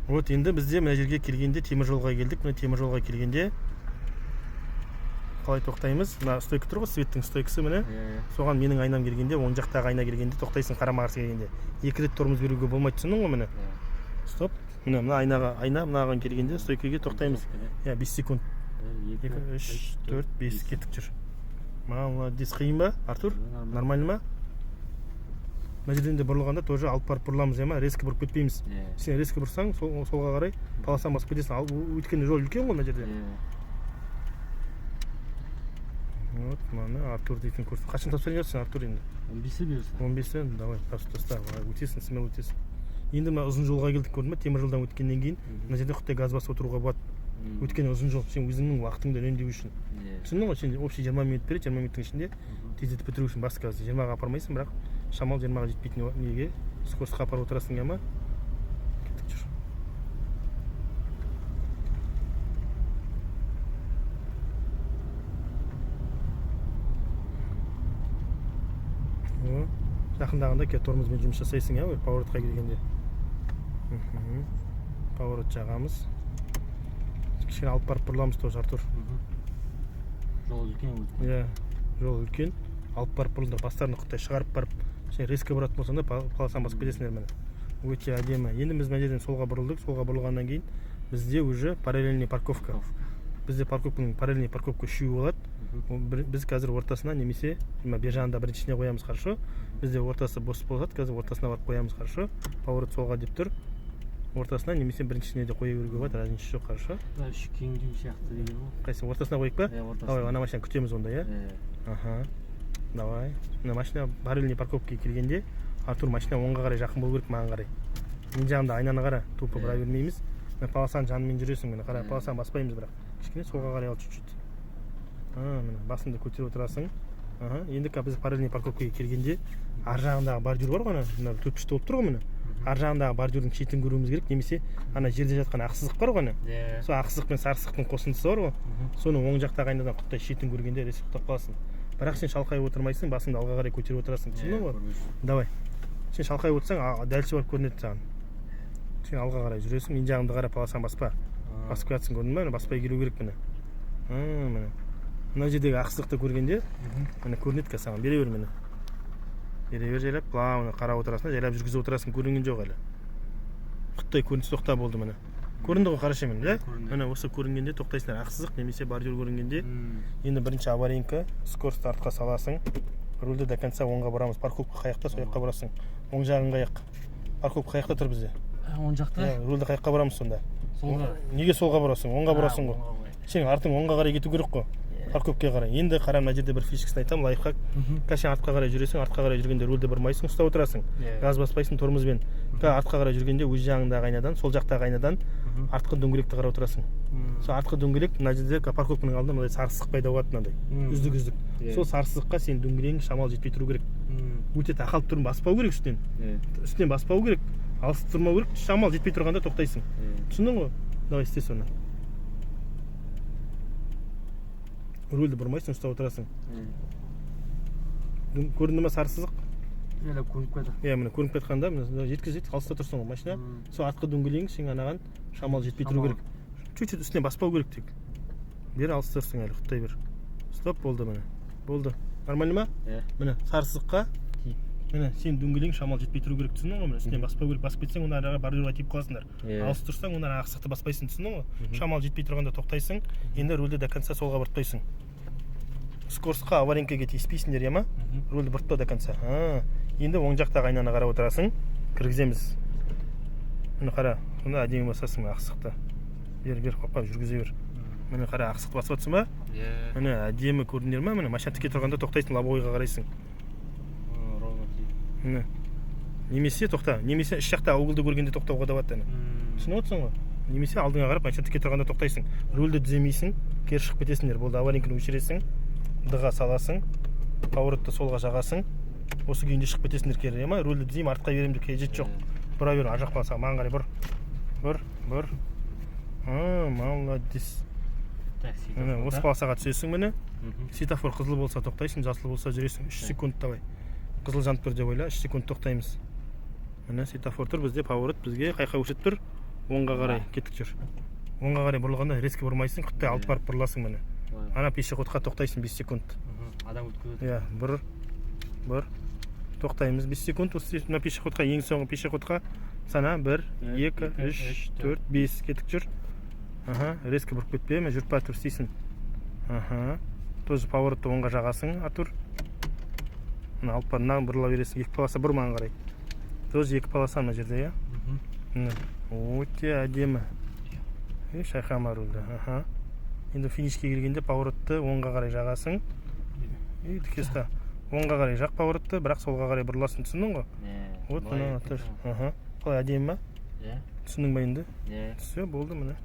Вот енді бізде мына жерге келгенде темір жолға келдік. Мына темір жолға келгенде қалай тоқтаймыз? Мына стойка тұр ғой, светтің стойкасы міне. Соған менің айнам келгенде, оң жақтағы айна келгенде тоқтайсың қарама қарсы келгенде. 2 рет тормоз беруге болмайды, түсіндің ғой міне? Стоп. Міне мына айна мынаған келгенде стойкаға тоқтаймыз. 5 секунд. 2, 3, 4, 5 кеттік жүр. Молодец. Қиын ба, Артур? Нормально ма? Мына жерден де бұрылғанда тоже алып барып бұрыламыз, ема? Резко бұрып кетпейміз. Сен резко бұрсаң, солға қарай полосан басып кетесің. Өйткені жол үлкен ғой мына жерде. Вот, мана Артур дейтін көрсін. Қашан тапсырып жатсың, Артур енді? 15-і берсін. 15-і? Давай, таста. Өтесің, смело өтесің. Енді мына ұзын жолға келдік, көрдің ба? Темір жолдан өткеннен кейін мына жерде құттай газ басып отыруға болады. Өйткені ұзын жол, сен өзіңнің уақытыңды үнемдеу үшін. Түсіндің ғой, сен общий 20 минут береді, 20 минуттың ішінде тездетіп бітіру үшін бас газды 20-ға апармайсың, бірақ шамал 20-ға жетпейтін неге скоростьқа апарып отырасың, ема? Кеттік жүр. Жақындағанда ке тормозбен жұмыс жасайсың, поворотқа келгенде. Поворот жағамыз. Кішкене алып барып бұрыламыз тоже, Артур. Жол үлкен. Жол үлкен. Алып барып бұрылдыр, бастарына құттай шығарып барып, сен резко бұратын болсаң да полосан басып кетесіңдер міне. Өте әдемі. Енді біз мына жерден солға бұрылдық. Солға бұрылғаннан кейін бізде уже параллельный парковка. Бізде парковканың параллельный парковка үшеуі болады. Біз қазір ортасына немесе бер жағында біріншісіне қоямыз, хорошо. Бізде ортасы бос болады, қазір ортасына барып қоямыз, хорошо. Поворот солға деп тұр. Ортасына немесе біріншісіне де қоя беруге болады, разница жоқ, хорошо. Кеңдеу сияқты деген ғой. Қайсы, ортасына қойып па? Давай, ана машина күтеміз онда, иә? Давай. Мына машина параллельный парковкаға келгенде, Артур машина оңға қарай жақын болу керек, маған қарай. Мен жағымда айнаны қара, тупо бұра бермейміз. Мына полосан жанымен жүресің, мені қара, полосан баспаймыз бірақ. Кішкене солға қарай ал чуть-чуть. Міне басыңды көтеріп отырасың. Енді біз параллельный парковкаға келгенде, ар жағындағы бордюр бар ғой, мына төпішті болып тұр ғой міне. Ар жағындағы бордюрдің шетін көруіміз керек, немесе ана жерде жатқан ақсызық бар ғой, сол ақсызық пен сарысықтың қосындысы бар ғой, соны оң жақтағы айнадан құттай шетін көргенде резко тоқтап қаласың. Бірақ сен шалқайып отырмайсың, басыңды алға қарай көтеріп отырасың, түсіндің ғой? Давай. Сен шалқайып отырсаң, дәлше барып көрінеді саған. Сен алға қарай жүресің, мен жағымды қарай полосан баспа. Басып кетсің, көрдің ба? Баспай келу керек міне. Міне. Мына жердегі ақсызықты көргенде, міне көрінеді саған, бере бер мені. Бере бер жайлап, плавно қарап отырасың, жайлап жүргізіп отырасың, көрінген жоқ әлі. Құттай көрініс тоқта болды міне. Көрінді ғой, қарашы мен, міне осы көрінгенде тоқтайсыңдар, ақсызық немесе бордюр көрінгенде. Енді бірінші аварийка, скорость артқа саласың. Рульді до конца оңға бұрамыз. Парковка қаяқта, сол жаққа бұрасың. Оң жағың қаяқ. Парковка қаяқта тұр бізде. Оң жақта? Рульді қаяққа бұрамыз сонда. Солға. Неге солға бұрасың? Оңға бұрасың ғой. Сен артың оңға қарай кету керек қой. Парковкаға қарай. Енді қара, мына жерде бір фишкасын айтамын, лайфхак. Сен артқа қарай жүресің, артқа қарай жүргенде рульді бұрмайсың, ұстап отырасың. Газ баспайсың тормозбен. Артқа қарай жүргенде өз жағыңдағы айнадан, сол жақтағы айнадан артқы дөңгелекті қарап отырасың. Сол артқы дөңгелек мына жерде парковканың алдында мындай сарысық пайда болады, мынандай. Үздік. Сол сарысыққа сен дөңгелегің шамал жетпей тұру керек. Өте тақалып тұрын баспау керек үстінен. Үстінен баспау керек, алысып тұрмау керек, шамал жетпей тұрғанда тоқтайсың. Түсіндің ғой? Давай істе соны. Рульді бұрмайсың, ұстап отырасың. Көрінді ма сарысызық? Көрініп кетті. Міне көрініп кетқанда, жеткізеді, алыста тұрсың ғой машина. Сол артқы дөңгелегің сен анаған шамал жетпей тұру керек. Чуть-чуть үстіне баспау керек тек. Бері алыста тұрсың әлі, құттай бер. Стоп, болды міне. Болды. Нормально ма? Міне сарысызыққа, міне сен дөңгелегің шамал жетпей тұру керек, түсіндің ғой? Үстіне баспау керек. Басып кетсең, онда араға бордюрға тиіп қаласыңдар. Алыс тұрсаң, онда ақсықты баспайсың, түсіндің ғой? Шамал жетпей тұрғанда тоқтайсың, енді рульді до конца солға бұртпайсың. Скоростьқа аварийкаға тиіспейсіңдер, ема? Рульді бұртпа до конца. Енді оң жақтағы айнаны қарап отырасың, кіргіземіз. Міне қара, сонда әдемі басасың ақсықты. Бер, қопқа жүргізе бер. Міне қара, ақсықты басып жатсың ба? Міне әдемі көрінер ма? Міне машина тіке тұрғанда тоқтайсың, лобовойға қарайсың. Міне. Немесе тоқта, немесе іш жақта ауылды көргенде тоқтауға да болады. Түсініп отырсың ғой? Немесе алдыңа қарап машина тіке тұрғанда тоқтайсың. Рульді түземейсің, кері шығып кетесіңдер. Болды, аварийканы өшіресің, дыға саласың, поворотты солға жағасың. Осы күйінде шығып кетесіңдер кері, ема? Рульді түзеймін, артқа беремді, қажет жоқ. Бұра бер, ар жақ болса, маған қарай бұр. Молодец. Осы полосаға түсесің міне. Светофор қызыл болса тоқтайсың, жасыл болса жүресің. 3 секунд давай. Қызыл жанып тұр деп ойла, 3 секунд тоқтаймыз. Міне светофор тұр, бізде поворот, бізге қайқа өшіп тұр. оңға қарай кетіп жүр. Оңға қарай бұрылғанда резко бұрмайсың, құттай алып барып бұрыласың міне. Ана пешеходқа тоқтайсың 5 секунд. Адам өткізеді. Иә, бір. Тоқтаймыз 5 секунд. Осы мына пешеходқа, ең соңғы пешеходқа сана 1, 2, 3, 4, 5 кетіп жүр. Резко бұрып кетпе, жүріп па тұр істейсің. Тоже поворотты оңға жағасың, Артур. Мына алып бар, мына бұрыла бересің, екі полоса бұрмаған қарай. Тоже екі полоса мына жерде, иә? Өте әдемі. Шайқама рөлді. Енді финишке келгенде поворотты оңға қарай жағасың. Тікесті. Оңға қарай жақ поворотты, бірақ солға қарай бұрыласың, түсіндің ғой? Вот мына Артур. Қалай әдемі ма? Түсіндің ба енді? Все, болды міне.